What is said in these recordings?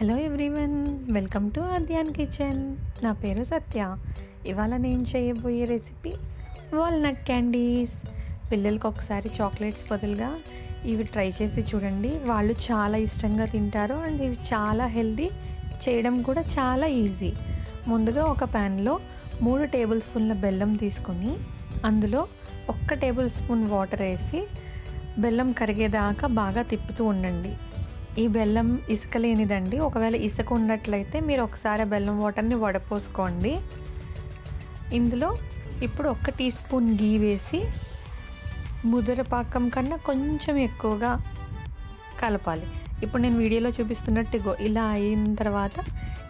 Hello everyone, welcome to Aadyan kitchen. నా పేరు సత్య. ఇవాళ నేను చేయబోయే రెసిపీ వాల్నట్ క్యాండీస్. పిల్లలకి ఒకసారి చాక్లెట్స్ బదులుగా ఇవి ట్రై చేసి చూడండి. వాళ్ళు చాలా ఇష్టంగా తింటారు అండ్ ఇవి చాలా హెల్దీ, చేయడం కూడా చాలా ఈజీ. ముందుగా ఒక ప్యాన్లో 3 టేబుల్ స్పూన్ల బెల్లం తీసుకొని అందులో 1 టేబుల్ స్పూన్ వాటర్ వేసి బెల్లం కరిగేదాకా బాగా తిప్పుతూ ఉండండి. ఈ బెల్లం ఇసుక లేనిదండి. ఒకవేళ ఇసుక ఉన్నట్లయితే మీరు ఒకసారి బెల్లం వాటర్ని వడపోసుకోండి. ఇందులో ఇప్పుడు 1 టీ స్పూన్ గీ వేసి ముద్దర పాకం కన్నా కొంచెం ఎక్కువగా కలపాలి. ఇప్పుడు నేను వీడియోలో చూపిస్తున్నట్టు ఇలా అయిన తర్వాత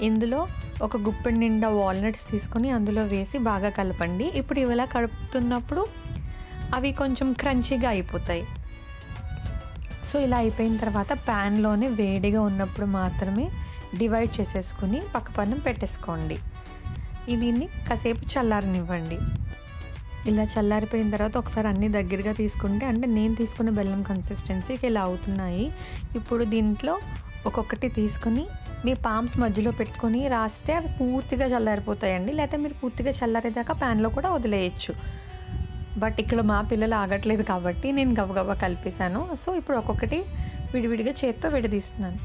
ఇందులో ఒక గుప్పెడు నిండా వాల్నట్స్ తీసుకొని అందులో వేసి బాగా కలపండి. ఇప్పుడు ఇలా కలుపుతున్నప్పుడు అవి కొంచెం క్రంచీగా అయిపోతాయి. సో ఇలా అయిపోయిన తర్వాత ప్యాన్లోనే వేడిగా ఉన్నప్పుడు మాత్రమే డివైడ్ చేసేసుకుని పక్కపన్నం పెట్టేసుకోండి. దీన్ని కాసేపు చల్లారనివ్వండి. ఇలా చల్లారిపోయిన తర్వాత ఒకసారి అన్నీ దగ్గరగా తీసుకుంటే, అంటే నేను తీసుకున్న బెల్లం కన్సిస్టెన్సీకి ఇలా అవుతున్నాయి. ఇప్పుడు దీంట్లో ఒక్కొక్కటి తీసుకొని మీ పామ్స్ మధ్యలో పెట్టుకొని రాస్తే అవి పూర్తిగా చల్లారిపోతాయండి. లేకపోతే మీరు పూర్తిగా చల్లారేదాకా ప్యాన్లో కూడా వదిలేయచ్చు. బట్ ఇక్కడ మా పిల్లలు ఆగట్లేదు కాబట్టి నేను గబగబా కలిపేశాను. సో ఇప్పుడు ఒక్కొక్కటి విడివిడిగా చేత్తో విడదీస్తున్నాను.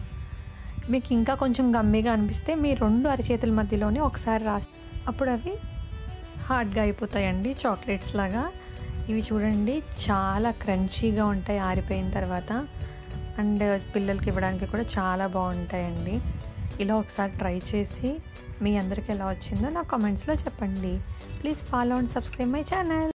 మీకు ఇంకా కొంచెం గమ్మీగా అనిపిస్తే మీ 2 అరచేతుల మధ్యలోనే ఒకసారి రాస్తే అప్పుడు అవి హార్డ్గా అయిపోతాయండి, చాక్లెట్స్ లాగా. ఇవి చూడండి చాలా క్రంచీగా ఉంటాయి ఆరిపోయిన తర్వాత. అండ్ పిల్లలకి ఇవ్వడానికి కూడా చాలా బాగుంటాయండి. ఇలా ఒకసారి ట్రై చేసి మీ అందరికీ ఎలా వచ్చిందో నా కామెంట్స్లో చెప్పండి. Please follow and subscribe my channel.